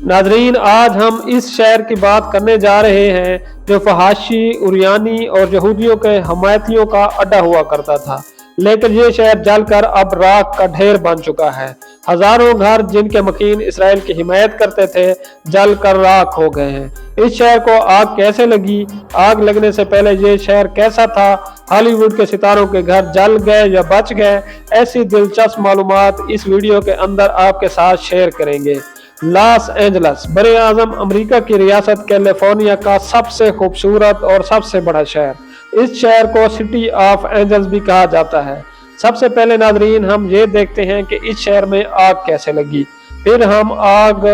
नाजरीन, आज हम इस शहर की बात करने जा रहे हैं जो फहाशी, उरियानी और यहूदियों के हमायतियों का अड्डा हुआ करता था। लेकिन ये शहर जलकर अब राख का ढेर बन चुका है। हजारों घर जिनके मकीन इसराइल की हिमायत करते थे जलकर राख हो गए हैं। इस शहर को आग कैसे लगी? आग लगने से पहले ये शहर कैसा था? हॉलीवुड के सितारों के घर जल गए या बच गए? ऐसी दिलचस्प मालूमात इस वीडियो के अंदर आपके साथ शेयर करेंगे। लॉस एंजलस बरे आजम अमरीका की रियासत कैलिफोर्निया का सबसे खूबसूरत और सबसे बड़ा शहर। इस शहर को सिटी ऑफ एंजल्स भी कहा जाता है। सबसे पहले नाजरीन, हम ये देखते हैं कि इस शहर में आग कैसे लगी। फिर हम आग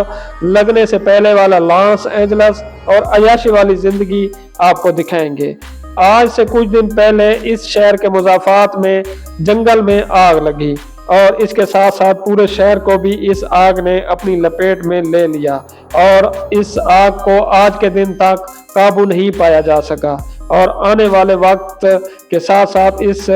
लगने से पहले वाला लॉस एंजलस और अयाशी वाली जिंदगी आपको दिखाएंगे। आज से कुछ दिन पहले इस शहर के मुजाफात में जंगल में आग लगी और इसके साथ साथ पूरे शहर को भी इस आग ने अपनी लपेट में ले लिया और इस आग को आज के दिन तक काबू नहीं पाया जा सका और आने वाले वक्त के साथ साथ इस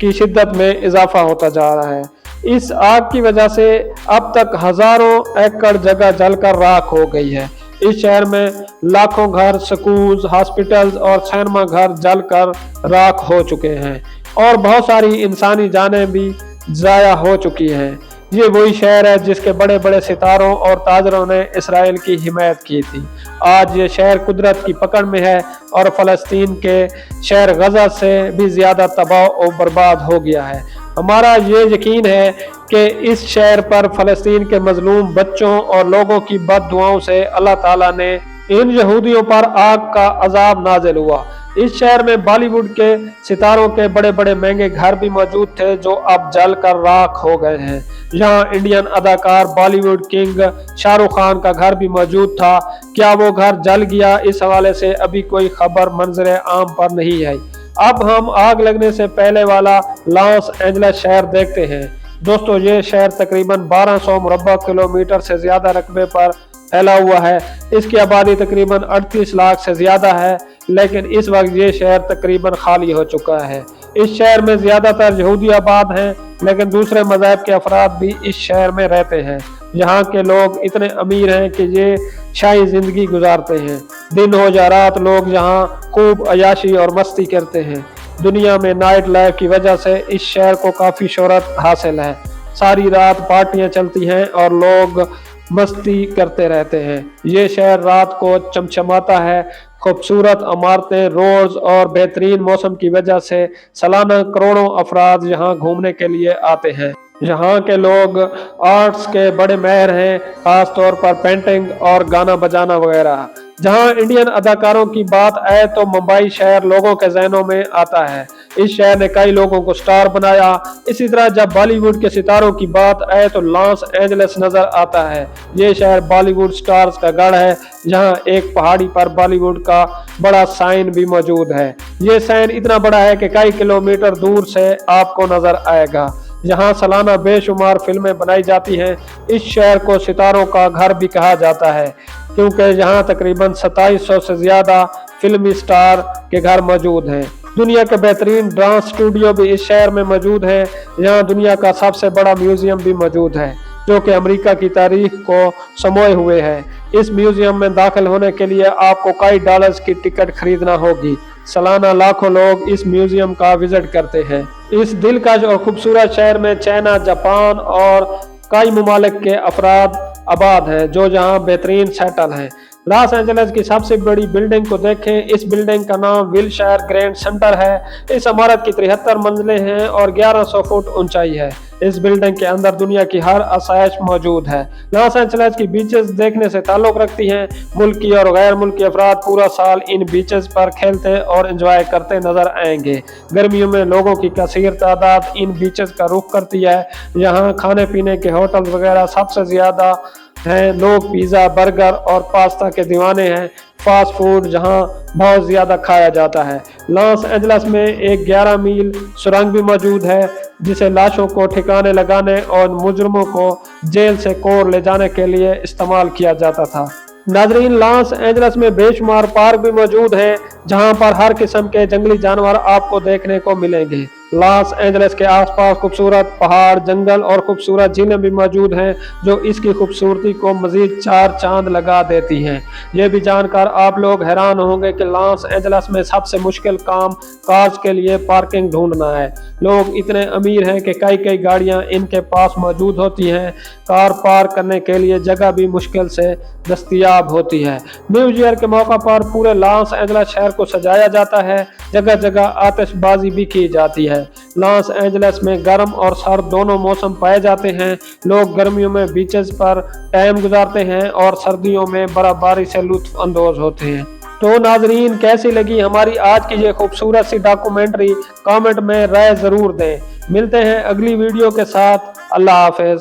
की शिद्दत में इजाफा होता जा रहा है। इस आग की वजह से अब तक हजारों एकड़ जगह जलकर राख हो गई है। इस शहर में लाखों घर, स्कूल, हॉस्पिटल्स और सिनेमा घर जलकर राख हो चुके हैं और बहुत सारी इंसानी जानें भी जाया हो चुकी हैं। ये वही शहर है जिसके बड़े बड़े सितारों और ताजरों ने इसराइल की हिमायत की थी। आज ये शहर कुदरत की पकड़ में है और फलस्तीन के शहर गजा से भी ज्यादा तबाह और बर्बाद हो गया है। हमारा ये यकीन है कि इस शहर पर फलस्तीन के मजलूम बच्चों और लोगों की बद दुआओं से अल्लाह ताला ने इन यहूदियों पर आग का अजाब नाजिल हुआ। इस शहर में बॉलीवुड के सितारों के बड़े बड़े महंगे घर भी मौजूद थे जो अब जलकर राख हो गए हैं। यहाँ इंडियन अदाकार बॉलीवुड किंग शाहरुख खान का घर भी मौजूद था। क्या वो घर जल गया? इस हवाले से अभी कोई खबर मंजर आम पर नहीं है। अब हम आग लगने से पहले वाला लॉस एंजलस शहर देखते हैं। दोस्तों, ये शहर तकरीबन 1200 मुरब्बा किलोमीटर से ज्यादा रकबे पर फैला हुआ है। इसकी आबादी तकरीबन 38 लाख से ज्यादा है, लेकिन इस वक्त ये शहर तकरीबन खाली हो चुका है। इस शहर में ज्यादातर यहूदी आबाद हैं, लेकिन दूसरे मज़हब के अफराद भी इस शहर में रहते हैं। यहाँ के लोग इतने अमीर हैं कि ये शाही जिंदगी गुजारते हैं। दिन हो या रात लोग यहाँ खूब अयाशी और मस्ती करते हैं। दुनिया में नाइट लाइफ की वजह से इस शहर को काफ़ी शोहरत हासिल है। सारी रात पार्टियां चलती हैं और लोग मस्ती करते रहते हैं। ये शहर रात को चमचमाता है। खूबसूरत इमारतें, रोड्स और बेहतरीन मौसम की वजह से सालाना करोड़ों अफराद यहाँ घूमने के लिए आते हैं। यहाँ के लोग आर्ट्स के बड़े माहिर हैं, खास तौर पर पेंटिंग और गाना बजाना वगैरह। जहाँ इंडियन अदाकारों की बात आए तो मुंबई शहर लोगों के जहनों में आता है। इस शहर ने कई लोगों को स्टार बनाया। इसी तरह जब बॉलीवुड के सितारों की बात आए तो लॉस एंजलस नजर आता है। ये शहर बॉलीवुड स्टार्स का गढ़ है। यहाँ एक पहाड़ी पर बॉलीवुड का बड़ा साइन भी मौजूद है। ये साइन इतना बड़ा है कि कई किलोमीटर दूर से आपको नजर आएगा। यहाँ सालाना बेशुमार फिल्में बनाई जाती हैं। इस शहर को सितारों का घर भी कहा जाता है क्योंकि यहाँ तकरीबन 2700 से ज्यादा फिल्मी स्टार के घर मौजूद हैं। दुनिया के बेहतरीन डांस स्टूडियो भी इस शहर में मौजूद हैं। यहाँ दुनिया का सबसे बड़ा म्यूजियम भी मौजूद है जो कि अमेरिका की तारीख को समोए हुए है। इस म्यूजियम में दाखिल होने के लिए आपको कई डॉलर्स की टिकट खरीदना होगी। सालाना लाखों लोग इस म्यूजियम का विजिट करते हैं। इस दिलकश और खूबसूरत शहर में चाइना, जापान और कई मुमालिक के अफराद आबाद हैं जो जहाँ बेहतरीन सेटल हैं। लॉस एंजल्स की सबसे बड़ी बिल्डिंग को देखें। इस बिल्डिंग का नाम विलशायर ग्रैंड सेंटर है। इस इमारत की 73 मंजिलें हैं और 1100 फुट ऊंचाई है। इस बिल्डिंग के अंदर दुनिया की हर आसाइश मौजूद है। लॉस एंजल्स की बीचेस देखने से ताल्लुक रखती हैं। मुल्की और गैर मुल्की अफराद पूरा साल इन बीचेस पर खेलते और एंजॉय करते नजर आएंगे। गर्मियों में लोगों की कसीर तादाद इन बीचेस का रुख करती है। यहाँ खाने पीने के होटल वगैरह सबसे ज्यादा हैं। लोग पिज़्ज़ा, बर्गर और पास्ता के दीवाने हैं। फास्ट फूड जहां बहुत ज़्यादा खाया जाता है। लॉस एंजल्स में एक 11 मील सुरंग भी मौजूद है जिसे लाशों को ठिकाने लगाने और मुजरमों को जेल से कोर ले जाने के लिए इस्तेमाल किया जाता था। नाजरीन, लॉस एंजल्स में बेशुमार पार्क भी मौजूद हैं जहां पर हर किस्म के जंगली जानवर आपको देखने को मिलेंगे। लॉस एंजलिस के आसपास खूबसूरत पहाड़, जंगल और खूबसूरत झीलें भी मौजूद हैं जो इसकी खूबसूरती को मजीद चार चांद लगा देती हैं। ये भी जानकर आप लोग हैरान होंगे कि लॉस एंजलिस में सबसे मुश्किल काम कार्स के लिए पार्किंग ढूंढना है। लोग इतने अमीर हैं कि कई कई गाड़ियां इनके पास मौजूद होती हैं। कार पार्क करने के लिए जगह भी मुश्किल से दस्तयाब होती है। न्यू ईयर के मौका पर पूरे लॉस एंजलिस शहर को सजाया जाता है। जगह जगह आतिशबाजी भी की जाती है। लॉस एंजलिस में गर्म और सर्द दोनों मौसम पाए जाते हैं। लोग गर्मियों में बीचेस पर टाइम गुजारते हैं और सर्दियों में बर्फबारी से लुत्फ अंदोज होते हैं। तो नाजरीन, कैसी लगी हमारी आज की ये खूबसूरत सी डॉक्यूमेंट्री? कमेंट में राय जरूर दें। मिलते हैं अगली वीडियो के साथ। अल्लाह हाफिज।